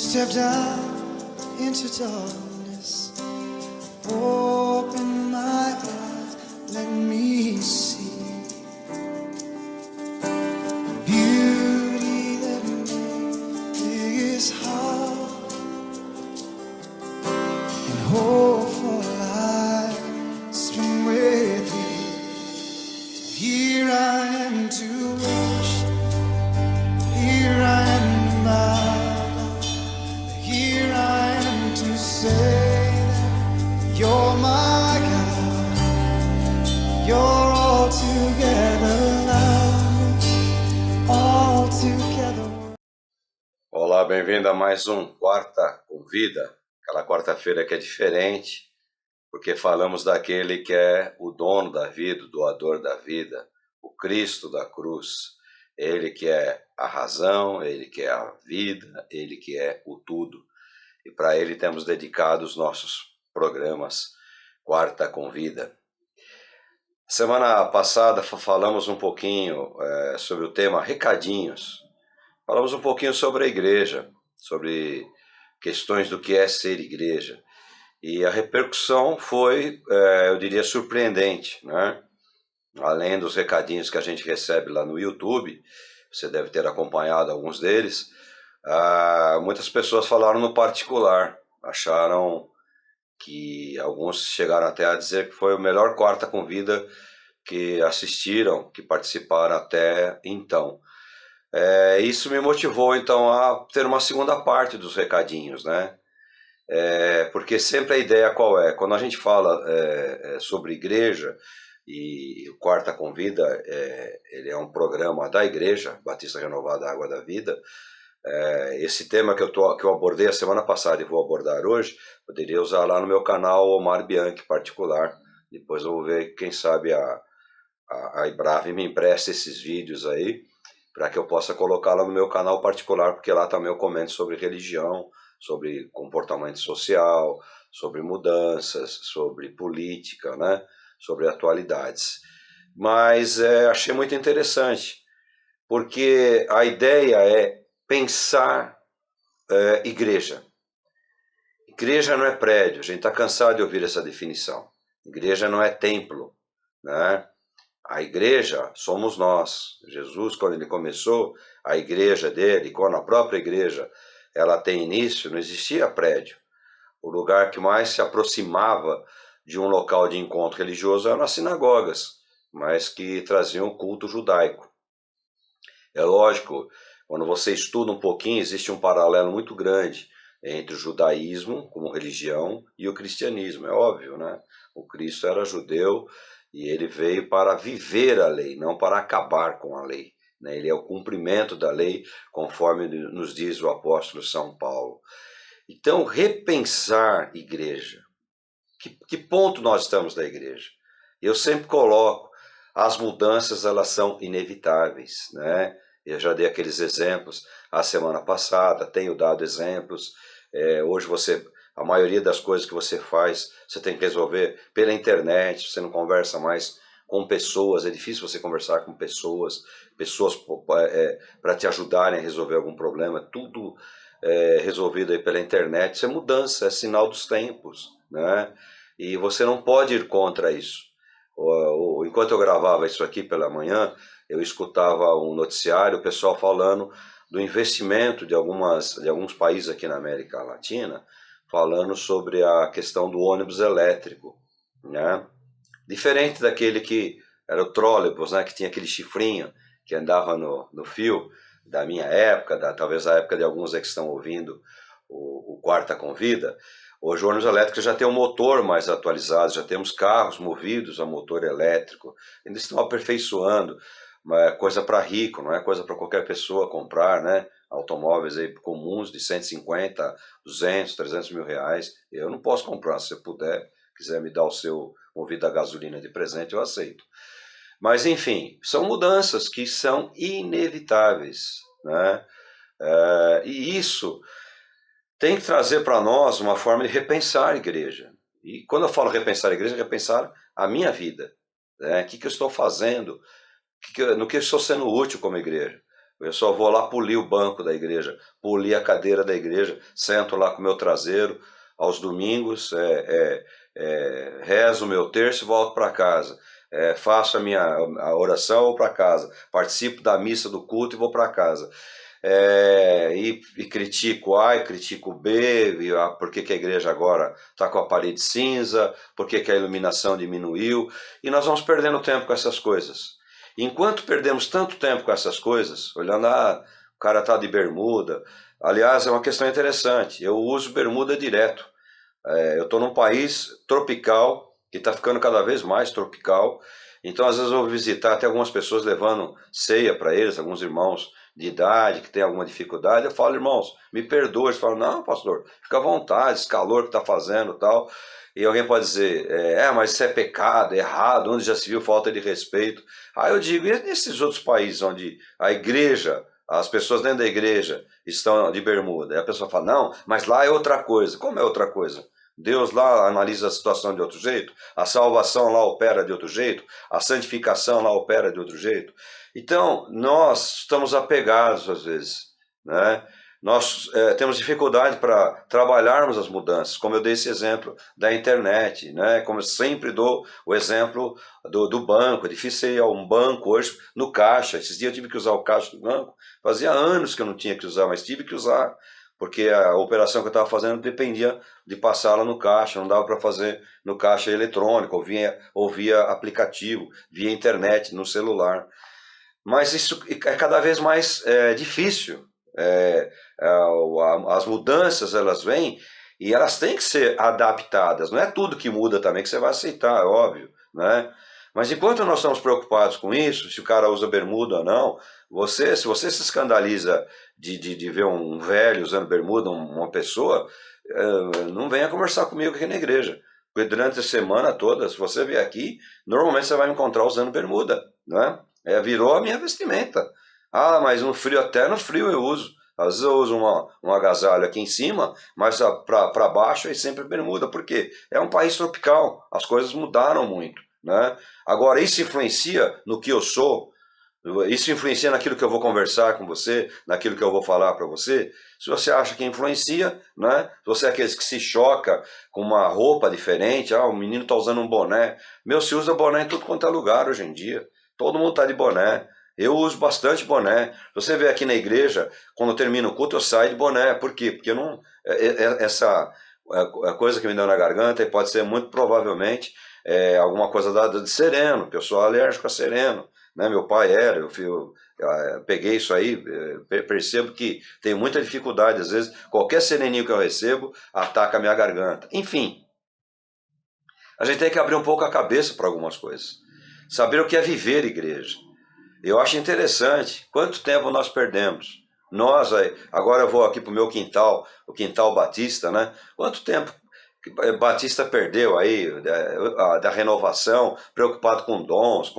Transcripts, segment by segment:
stepped out into darkness, open my eyes, let me see beauty that made this heart and hope for life spring with thee. So here I am to worship, here I am to bow, here I am to say that you're my God, you're altogether lovely, altogether. Olá, bem-vindo a mais um Quarta com Vida, aquela quarta-feira que é diferente, porque falamos daquele que é o dono da vida, o doador da vida, o Cristo da cruz, ele que é a razão, ele que é a vida, ele que é o tudo. E para ele temos dedicado os nossos programas Quarta com Vida. Semana passada falamos um pouquinho sobre o tema recadinhos. Falamos um pouquinho sobre a igreja, sobre questões do que é ser igreja. E a repercussão foi, eu diria, surpreendente, né? Além dos recadinhos que a gente recebe lá no YouTube, você deve ter acompanhado alguns deles, muitas pessoas falaram no particular, acharam que alguns chegaram até a dizer que foi o melhor Quarta com Vida que assistiram, que participaram até então. Isso me motivou então a ter uma segunda parte dos recadinhos, né? Porque sempre a ideia qual é? Quando a gente fala sobre igreja, e o Quarta com Vida, ele é um programa da Igreja Batista Renovada Água da Vida. Esse tema que eu abordei a semana passada e vou abordar hoje, poderia usar lá no meu canal Omar Bianchi particular. Depois eu vou ver, quem sabe a Ibrave me empresta esses vídeos aí, para que eu possa colocar lá no meu canal particular, porque lá também eu comento sobre religião, sobre comportamento social, sobre mudanças, sobre política, né? Sobre atualidades. Mas achei muito interessante, porque a ideia é pensar igreja. Igreja não é prédio, a gente está cansado de ouvir essa definição. Igreja não é templo, né? A igreja somos nós. Jesus, quando ele começou, a igreja dele, quando a própria igreja ela tem início, não existia prédio. O lugar que mais se aproximava de um local de encontro religioso eram as sinagogas, mas que traziam o culto judaico. É lógico, quando você estuda um pouquinho, existe um paralelo muito grande entre o judaísmo como religião e o cristianismo, é óbvio, né? O Cristo era judeu e ele veio para viver a lei, não para acabar com a lei, né? Ele é o cumprimento da lei, conforme nos diz o apóstolo São Paulo. Então, repensar igreja. Que ponto nós estamos da igreja? Eu sempre coloco, as mudanças elas são inevitáveis, né? Eu já dei aqueles exemplos a semana passada, tenho dado exemplos. Hoje a maioria das coisas que você faz, você tem que resolver pela internet, você não conversa mais com pessoas, é difícil você conversar com pessoas para te ajudarem a resolver algum problema, tudo resolvido aí pela internet. Isso é mudança, é sinal dos tempos, né? E você não pode ir contra isso. Enquanto eu gravava isso aqui pela manhã, eu escutava um noticiário, o pessoal falando do investimento de alguns países aqui na América Latina, falando sobre a questão do ônibus elétrico, né? Diferente daquele que era o trólebus, né? Que tinha aquele chifrinho que andava no fio, da minha época, talvez a época de alguns que estão ouvindo o Quarta com Vida. Hoje o ônibus elétrico já tem um motor mais atualizado, já temos carros movidos a motor elétrico, ainda estão aperfeiçoando, mas é coisa para rico, não é coisa para qualquer pessoa comprar, né? Automóveis aí comuns de 150, 200, 300 mil reais, eu não posso comprar. Se você quiser me dar o seu movido a gasolina de presente, eu aceito. Mas enfim, são mudanças que são inevitáveis, né? E isso tem que trazer para nós uma forma de repensar a igreja. E quando eu falo repensar a igreja, repensar a minha vida, né? O que eu estou fazendo, no que eu estou sendo útil como igreja. Eu só vou lá polir o banco da igreja, polir a cadeira da igreja, sento lá com o meu traseiro aos domingos, rezo o meu terço e volto para casa. Faço a oração, vou para casa. Participo da missa do culto e vou para casa. E critico A e critico B, por que a igreja agora está com a parede cinza, por que a iluminação diminuiu, e nós vamos perdendo tempo com essas coisas. Enquanto perdemos tanto tempo com essas coisas, olhando, o cara está de bermuda. Aliás, é uma questão interessante, eu uso bermuda direto. Eu estou num país tropical, que está ficando cada vez mais tropical, então às vezes eu vou visitar até algumas pessoas levando ceia para eles, alguns irmãos de idade que tem alguma dificuldade. Eu falo, irmãos, me perdoe. Eles falam, não, pastor, fica à vontade, esse calor que está fazendo e tal. E alguém pode dizer, mas isso é pecado, é errado, onde já se viu falta de respeito. Aí eu digo, e nesses outros países onde a igreja, as pessoas dentro da igreja estão de bermuda? E a pessoa fala, não, mas lá é outra coisa. Como é outra coisa? Deus lá analisa a situação de outro jeito, a salvação lá opera de outro jeito, a santificação lá opera de outro jeito. Então, nós estamos apegados às vezes, né? Nós temos dificuldade para trabalharmos as mudanças, como eu dei esse exemplo da internet, né? Como eu sempre dou o exemplo do banco. É difícil ir a um banco hoje no caixa. Esses dias eu tive que usar o caixa do banco, fazia anos que eu não tinha que usar, mas tive que usar, porque a operação que eu estava fazendo dependia de passá-la no caixa, não dava para fazer no caixa eletrônico, ou via aplicativo, via internet, no celular. Mas isso é cada vez mais difícil. As mudanças, elas vêm e elas têm que ser adaptadas. Não é tudo que muda também que você vai aceitar, é óbvio, né? Mas enquanto nós estamos preocupados com isso, se o cara usa bermuda ou não, se você se escandaliza de ver um velho usando bermuda, uma pessoa, não venha conversar comigo aqui na igreja. Porque durante a semana toda, se você vier aqui, normalmente você vai me encontrar usando bermuda, né? Virou a minha vestimenta. Mas no frio, até no frio eu uso. Às vezes eu uso um agasalho aqui em cima, mas para baixo é sempre bermuda. Por quê? É um país tropical, as coisas mudaram muito, né? Agora, isso influencia no que eu sou, isso influencia naquilo que eu vou conversar com você, naquilo que eu vou falar para você. Se você acha que influencia, né? Se você é aqueles que se choca com uma roupa diferente, o menino está usando um boné. Se usa boné em tudo quanto é lugar hoje em dia. Todo mundo está de boné. Eu uso bastante boné. Você vê aqui na igreja, quando eu termino o culto, eu saio de boné. Por quê? Porque eu não, essa coisa que me deu na garganta, e pode ser muito provavelmente alguma coisa dada de sereno, porque eu sou alérgico a sereno. Né? Meu pai era, eu peguei isso aí, percebo que tenho muita dificuldade. Às vezes, qualquer sereninho que eu recebo ataca a minha garganta. Enfim, a gente tem que abrir um pouco a cabeça para algumas coisas. Saber o que é viver igreja. Eu acho interessante quanto tempo nós perdemos. Agora eu vou aqui para o meu quintal, o quintal Batista, né? Quanto tempo que Batista perdeu aí da renovação, preocupado com dons,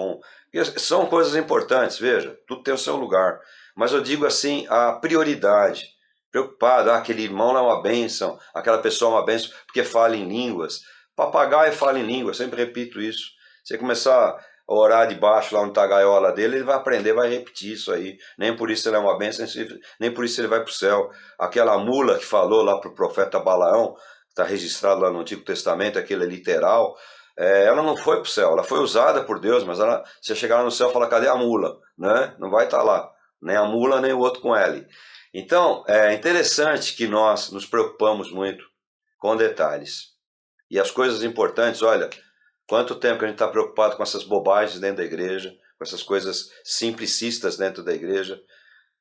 são coisas importantes, veja, tudo tem o seu lugar. Mas eu digo assim, a prioridade. Preocupado, aquele irmão é uma bênção, aquela pessoa é uma bênção porque fala em línguas. Papagaio fala em línguas, sempre repito isso. Você começar a orar debaixo lá onde está a gaiola dele, ele vai aprender, vai repetir isso aí. Nem por isso ele é uma bênção, nem por isso ele vai para o céu. Aquela mula que falou lá para o profeta Balaão, que está registrado lá no Antigo Testamento, aquele é literal, ela não foi para o céu, ela foi usada por Deus, mas você chegar lá no céu e falar, cadê a mula? Né? Não vai estar lá, nem a mula, nem o outro com L. Então, é interessante que nós nos preocupamos muito com detalhes. E as coisas importantes, olha, quanto tempo que a gente está preocupado com essas bobagens dentro da igreja, com essas coisas simplicistas dentro da igreja,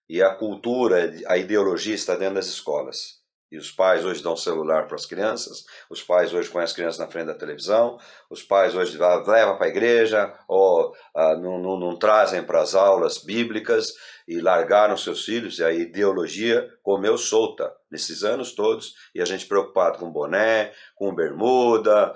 e a cultura, a ideologia está dentro das escolas. E os pais hoje dão celular para as crianças, os pais hoje põem as crianças na frente da televisão, os pais hoje levam para a igreja, ou não trazem para as aulas bíblicas, e largaram seus filhos, e a ideologia comeu solta nesses anos todos, e a gente preocupado com boné, com bermuda,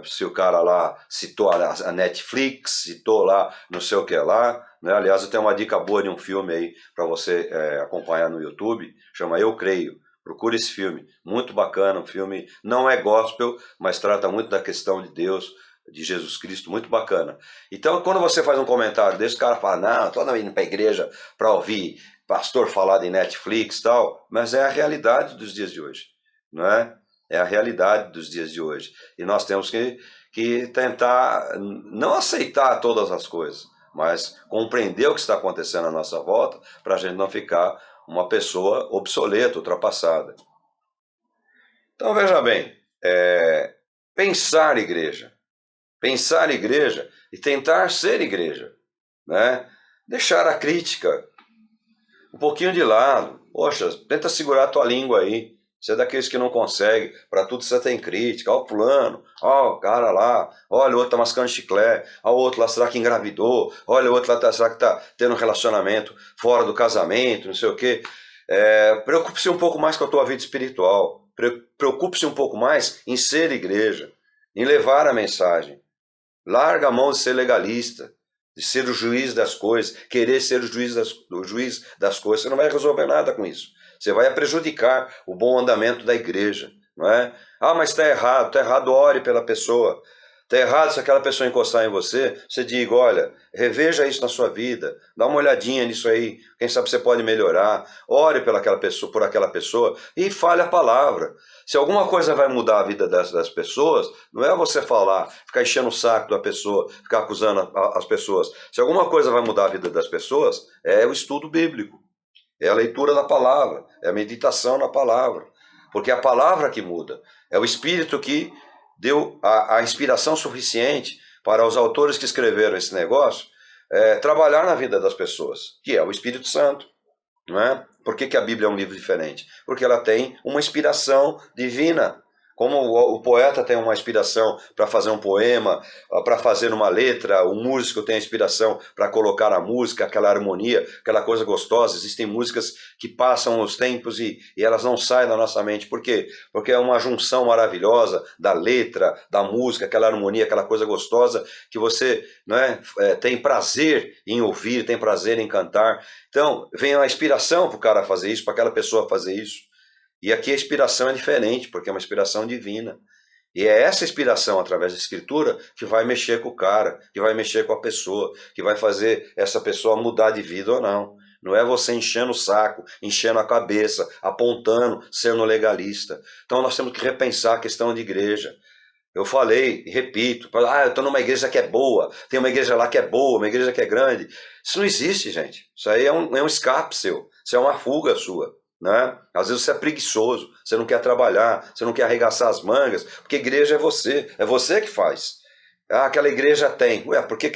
se o cara lá citou a Netflix, citou lá não sei o que lá, né? Aliás, eu tenho uma dica boa de um filme aí para você acompanhar no YouTube, chama Eu Creio. Procure esse filme, muito bacana, um filme não é gospel, mas trata muito da questão de Deus, de Jesus Cristo, muito bacana. Então, quando você faz um comentário desse, o cara fala, não, estou indo para a igreja para ouvir pastor falar de Netflix e tal, mas é a realidade dos dias de hoje, não é? É a realidade dos dias de hoje. E nós temos que tentar não aceitar todas as coisas, mas compreender o que está acontecendo à nossa volta, para a gente não ficar uma pessoa obsoleta, ultrapassada. Então, veja bem, pensar igreja e tentar ser igreja, né? Deixar a crítica um pouquinho de lado. Poxa, tenta segurar a tua língua aí. Você é daqueles que não consegue, para tudo você tem crítica. Ó o fulano, ó o cara lá, olha o outro tá mascando chiclete, ó o outro lá, será que engravidou? Olha o outro lá, será que tá tendo um relacionamento fora do casamento, não sei o quê. Preocupe-se um pouco mais com a tua vida espiritual. Preocupe-se um pouco mais em ser igreja, em levar a mensagem. Larga a mão de ser legalista, de ser o juiz das coisas, querer ser o juiz das coisas. Você não vai resolver nada com isso. Você vai prejudicar o bom andamento da igreja, não é? Ah, mas está errado, ore pela pessoa. Está errado se aquela pessoa encostar em você, você diga, olha, reveja isso na sua vida, dá uma olhadinha nisso aí, quem sabe você pode melhorar, ore por aquela pessoa e fale a palavra. Se alguma coisa vai mudar a vida das pessoas, não é você falar, ficar enchendo o saco da pessoa, ficar acusando as pessoas. Se alguma coisa vai mudar a vida das pessoas, é o estudo bíblico, é a leitura da palavra, é a meditação na palavra, porque é a palavra que muda, é o Espírito que deu a inspiração suficiente para os autores que escreveram esse negócio trabalhar na vida das pessoas, que é o Espírito Santo. Não é? Por que a Bíblia é um livro diferente? Porque ela tem uma inspiração divina. Como o poeta tem uma inspiração para fazer um poema, para fazer uma letra, o músico tem a inspiração para colocar a música, aquela harmonia, aquela coisa gostosa. Existem músicas que passam os tempos e elas não saem da nossa mente. Por quê? Porque é uma junção maravilhosa da letra, da música, aquela harmonia, aquela coisa gostosa que você tem prazer em ouvir, tem prazer em cantar. Então, vem a inspiração para o cara fazer isso, para aquela pessoa fazer isso. E aqui a inspiração é diferente, porque é uma inspiração divina. E é essa inspiração, através da Escritura, que vai mexer com o cara, que vai mexer com a pessoa, que vai fazer essa pessoa mudar de vida ou não. Não é você enchendo o saco, enchendo a cabeça, apontando, sendo legalista. Então nós temos que repensar a questão de igreja. Eu falei e repito, eu estou numa igreja que é boa, tem uma igreja lá que é boa, uma igreja que é grande. Isso não existe, gente. Isso aí é um escape seu, isso é uma fuga sua. Né? Às vezes você é preguiçoso, você não quer trabalhar, você não quer arregaçar as mangas, porque igreja é você que faz. Aquela igreja tem. Por que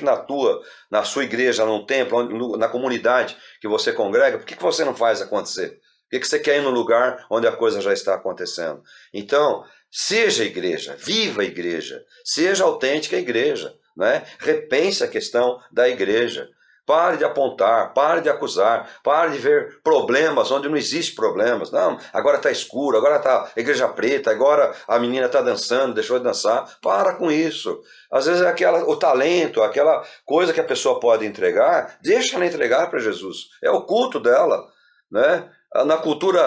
na sua igreja, num templo, na comunidade que você congrega, por que você não faz acontecer? Por que você quer ir no lugar onde a coisa já está acontecendo? Então, seja igreja, viva a igreja, seja autêntica a igreja, né? Repense a questão da igreja. Pare de apontar, pare de acusar, pare de ver problemas onde não existe problemas. Não, agora está escuro, agora está igreja preta, agora a menina está dançando, deixou de dançar. Para com isso. Às vezes é o talento, aquela coisa que a pessoa pode entregar, deixa ela entregar para Jesus. É o culto dela, né? Na cultura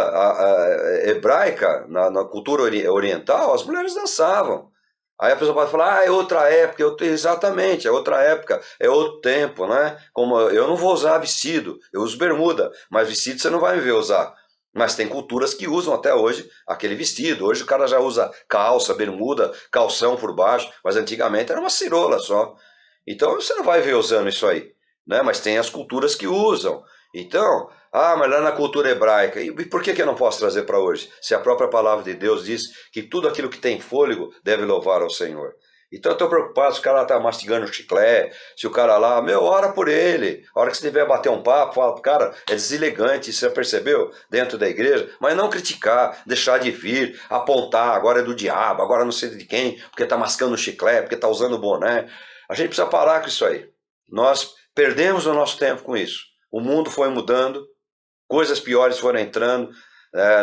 hebraica, na cultura oriental, as mulheres dançavam. Aí a pessoa pode falar, é outra época, exatamente, é outra época, é outro tempo, né? Como eu não vou usar vestido, eu uso bermuda, mas vestido você não vai me ver usar. Mas tem culturas que usam até hoje aquele vestido. Hoje o cara já usa calça, bermuda, calção por baixo, mas antigamente era uma cirola só. Então você não vai ver usando isso aí, né? Mas tem as culturas que usam. Então, mas lá na cultura hebraica, e por que eu não posso trazer para hoje? Se a própria palavra de Deus diz que tudo aquilo que tem fôlego deve louvar ao Senhor. Então eu estou preocupado se o cara está mastigando chiclete, se o cara lá, ora por ele. A hora que você tiver bater um papo, fala, cara, é deselegante, você percebeu? Dentro da igreja, mas não criticar, deixar de vir, apontar, agora é do diabo, agora não sei de quem, porque está mascando chiclete, porque está usando boné. A gente precisa parar com isso aí. Nós perdemos o nosso tempo com isso. O mundo foi mudando, coisas piores foram entrando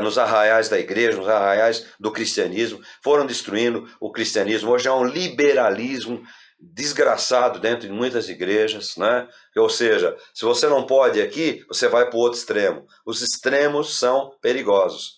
nos arraiais da igreja, nos arraiais do cristianismo, foram destruindo o cristianismo. Hoje há um liberalismo desgraçado dentro de muitas igrejas, né? Ou seja, se você não pode aqui, você vai para o outro extremo. Os extremos são perigosos.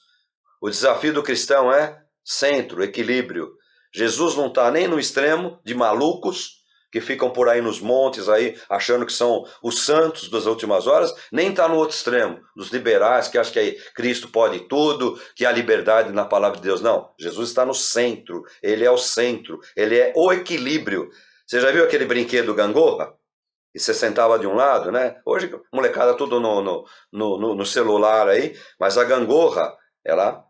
O desafio do cristão é centro, equilíbrio. Jesus não está nem no extremo de malucos que ficam por aí nos montes aí achando que são os santos das últimas horas, nem está no outro extremo, dos liberais que acham que Cristo pode tudo, que há liberdade na palavra de Deus. Não, Jesus está no centro, ele é o centro, ele é o equilíbrio. Você já viu aquele gangorra? E você sentava de um lado, né? Hoje, molecada tudo no celular aí, mas a gangorra, ela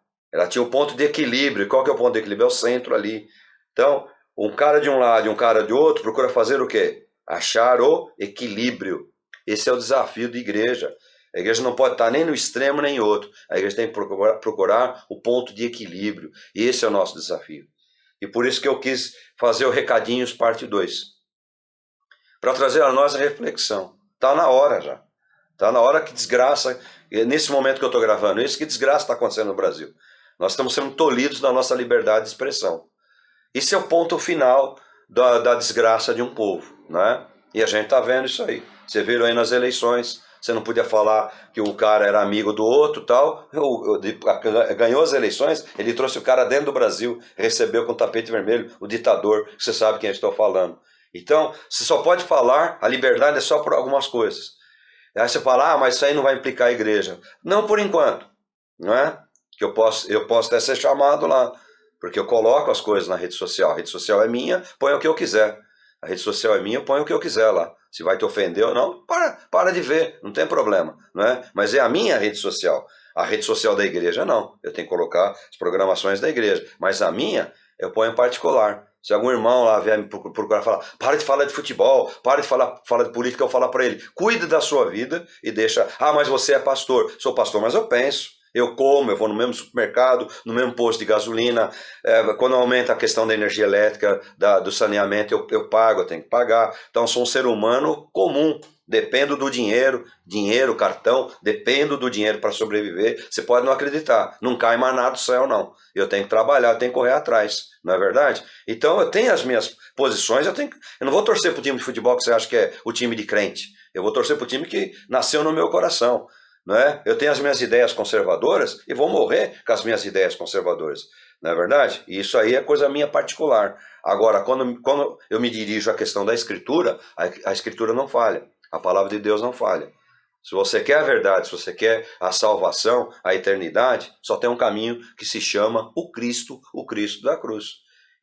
tinha o ponto de equilíbrio. Qual que é o ponto de equilíbrio? É o centro ali. Então, um cara de um lado e um cara de outro procura fazer o quê? Achar o equilíbrio. Esse é o desafio da igreja. A igreja não pode estar nem no extremo nem em outro. A igreja tem que procurar o ponto de equilíbrio. E esse é o nosso desafio. E por isso que eu quis fazer o Recadinhos parte 2. Para trazer a nós a reflexão. Está na hora já. Está na hora que desgraça, nesse momento que eu estou gravando isso, que desgraça está acontecendo no Brasil. Nós estamos sendo tolhidos da nossa liberdade de expressão. Esse é o ponto final da desgraça de um povo, né? E a gente está vendo isso aí. Você viu aí nas eleições, você não podia falar que o cara era amigo do outro tal. Ganhou as eleições, ele trouxe o cara dentro do Brasil, recebeu com tapete vermelho o ditador, você sabe quem eu estou falando. Então, você só pode falar, a liberdade é só por algumas coisas. Aí você fala, mas isso aí não vai implicar a igreja. Não por enquanto, não é? Que eu posso até ser chamado lá, porque eu coloco as coisas na rede social. A rede social é minha, ponho o que eu quiser. A rede social é minha, eu ponho o que eu quiser lá. Se vai te ofender ou não, para de ver, não tem problema, não é? Mas é a minha rede social. A rede social da igreja não. Eu tenho que colocar as programações da igreja. Mas a minha, eu ponho em particular. Se algum irmão lá vier me procurar falar, para de falar de futebol, para de falar de política, eu falar para ele, cuide da sua vida e deixa, mas você é pastor. Sou pastor, mas eu penso, eu como, eu vou no mesmo supermercado, no mesmo posto de gasolina, quando aumenta a questão da energia elétrica, do saneamento, eu pago, eu tenho que pagar. Então, sou um ser humano comum. Dependo do dinheiro, cartão, dependo do dinheiro para sobreviver. Você pode não acreditar, não cai mais nada do céu não. Eu tenho que trabalhar, eu tenho que correr atrás, não é verdade? Então eu tenho as minhas posições, eu não vou torcer para o time de futebol que você acha que é o time de crente. Eu vou torcer para o time que nasceu no meu coração, não é? Eu tenho as minhas ideias conservadoras e vou morrer com as minhas ideias conservadoras, não é verdade? E isso aí é coisa minha particular. Agora, quando eu me dirijo à questão da Escritura, a Escritura não falha. A palavra de Deus não falha. Se você quer a verdade, se você quer a salvação, a eternidade, só tem um caminho que se chama o Cristo da cruz.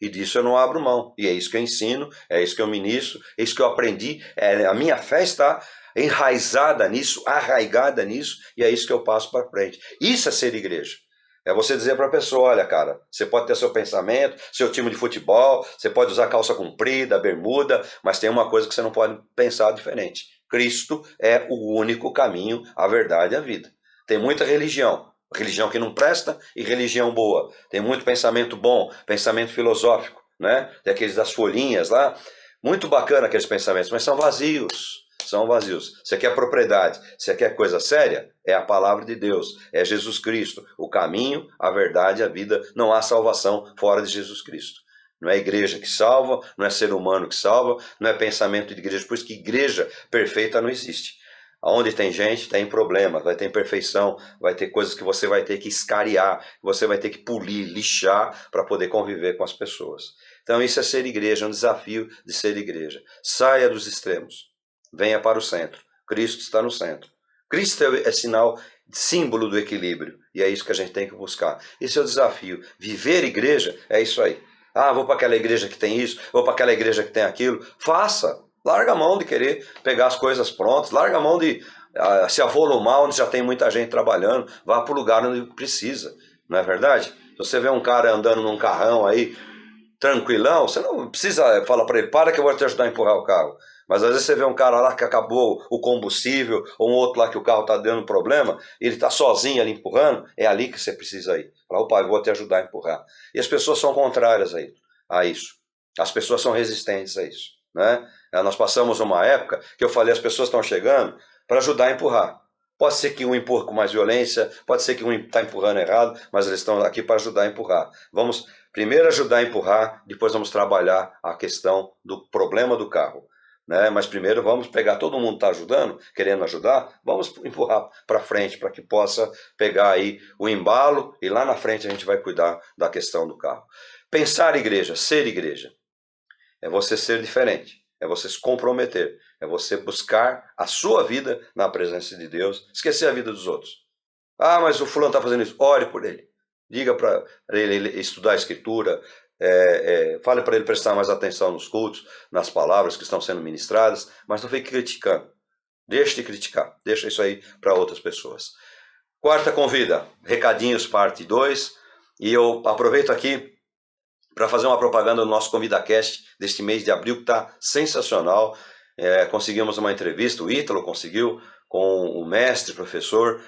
E disso eu não abro mão. E é isso que eu ensino, é isso que eu ministro, é isso que eu aprendi. A minha fé está enraizada nisso, arraigada nisso, e é isso que eu passo para frente. Isso é ser igreja. É você dizer para a pessoa, olha cara, você pode ter seu pensamento, seu time de futebol, você pode usar calça comprida, bermuda, mas tem uma coisa que você não pode pensar diferente. Cristo é o único caminho, a verdade e a vida. Tem muita religião que não presta e religião boa. Tem muito pensamento bom, pensamento filosófico, né? Tem aqueles das folhinhas lá, muito bacana aqueles pensamentos, mas são vazios. São vazios. Você quer propriedade, você quer coisa séria? É a palavra de Deus, é Jesus Cristo, o caminho, a verdade e a vida. Não há salvação fora de Jesus Cristo. Não é igreja que salva, não é ser humano que salva, não é pensamento de igreja, por isso que igreja perfeita não existe. Onde tem gente, tem problema, vai ter imperfeição, vai ter coisas que você vai ter que escariar, você vai ter que polir, lixar para poder conviver com as pessoas. Então isso é ser igreja, é um desafio de ser igreja. Saia dos extremos, venha para o centro. Cristo está no centro. Cristo é sinal, símbolo do equilíbrio, e é isso que a gente tem que buscar. Esse é o desafio. Viver igreja é isso aí. Vou para aquela igreja que tem isso, vou para aquela igreja que tem aquilo. Faça. Larga a mão de querer pegar as coisas prontas, larga a mão de se avolumar onde já tem muita gente trabalhando, vá para o lugar onde precisa, não é verdade? Se você vê um cara andando num carrão aí, tranquilão, você não precisa falar para ele, para que eu vou te ajudar a empurrar o carro. Mas às vezes você vê um cara lá que acabou o combustível, ou um outro lá que o carro está dando problema, e ele está sozinho ali empurrando, é ali que você precisa ir. Fala, opa, eu vou te ajudar a empurrar. E as pessoas são contrárias a isso. As pessoas são resistentes a isso, né? Nós passamos uma época que eu falei, as pessoas estão chegando para ajudar a empurrar. Pode ser que um empurre com mais violência, pode ser que um está empurrando errado, mas eles estão aqui para ajudar a empurrar. Vamos primeiro ajudar a empurrar, depois vamos trabalhar a questão do problema do carro. Né? Mas primeiro vamos pegar, todo mundo está ajudando, querendo ajudar, vamos empurrar para frente para que possa pegar aí o embalo e lá na frente a gente vai cuidar da questão do carro. Pensar igreja, ser igreja, é você ser diferente, é você se comprometer, é você buscar a sua vida na presença de Deus, esquecer a vida dos outros. Ah, mas o fulano está fazendo isso. Ore por ele. Diga para ele estudar a escritura, fale para ele prestar mais atenção nos cultos, nas palavras que estão sendo ministradas, mas não fique criticando. Deixe de criticar, deixa isso aí para outras pessoas. Quarta convida, recadinhos parte 2, e eu aproveito aqui para fazer uma propaganda do nosso ConvidaCast deste mês de abril, que está sensacional. Conseguimos uma entrevista, o Ítalo conseguiu, com o mestre, professor,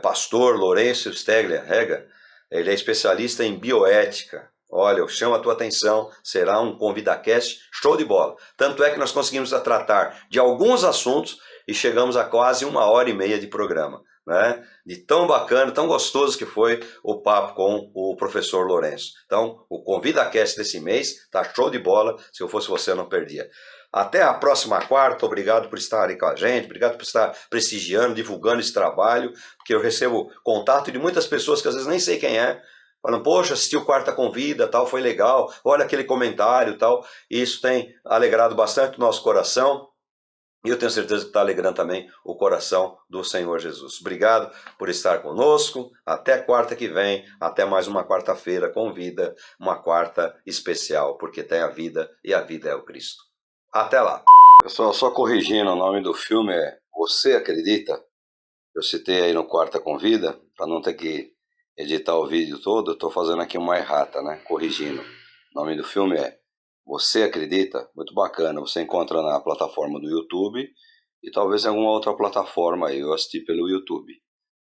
pastor Lourenço Stegler Rega. Ele é especialista em bioética. Olha, eu chamo a tua atenção, será um ConvidaCast show de bola. Tanto é que nós conseguimos tratar de alguns assuntos e chegamos a quase 1h30 de programa, né? De tão bacana, tão gostoso que foi o papo com o professor Lourenço. Então, o ConvidaCast desse mês tá show de bola. Se eu fosse você, eu não perdia. Até a próxima quarta. Obrigado por estarem com a gente, obrigado por estar prestigiando, divulgando esse trabalho, porque eu recebo contato de muitas pessoas que às vezes nem sei quem é, falando, poxa, assisti o Quarta Convida, tal, foi legal, olha aquele comentário, tal. E isso tem alegrado bastante o nosso coração. E eu tenho certeza que está alegrando também o coração do Senhor Jesus. Obrigado por estar conosco. Até quarta que vem. Até mais uma quarta-feira com vida. Uma quarta especial, porque tem a vida e a vida é o Cristo. Até lá. Pessoal, só corrigindo, o nome do filme é Você Acredita? Eu citei aí no Quarta Convida, para não ter que editar o vídeo todo, eu estou fazendo aqui uma errata, né? Corrigindo. O nome do filme é Você Acredita? Muito bacana, você encontra na plataforma do YouTube e talvez em alguma outra plataforma aí, eu assisti pelo YouTube.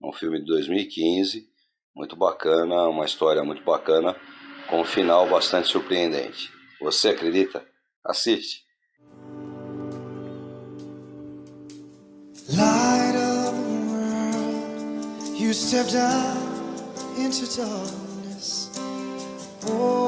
Um filme de 2015, muito bacana, uma história muito bacana, com um final bastante surpreendente. Você acredita? Assiste! Light of the world, you stepped out into darkness. Oh,